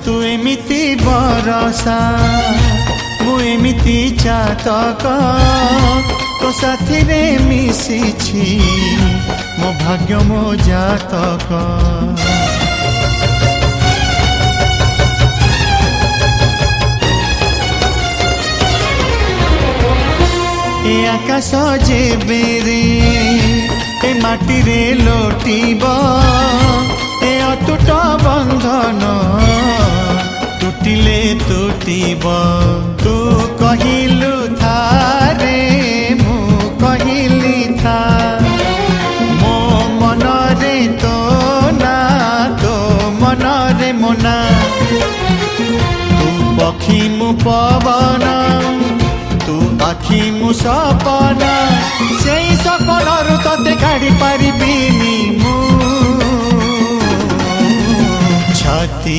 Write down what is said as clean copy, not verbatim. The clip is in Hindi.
तू एमिति बरसा मु एमिति चातक तो साथी रे मिशिछि मो भाग्य मो जातक। ए आकाश जेबेरे ए माटी रे लोटिब ए अटूट बंधन टूटिले टूटिब। तू कहिलु थारे मु कहिली था मो मन रे तो ना तो मन रे मोना। तू पक्षी मु पवन तू आखि मु सपना से सपनरु तते काढ़ी पारिबिनी मु छाती।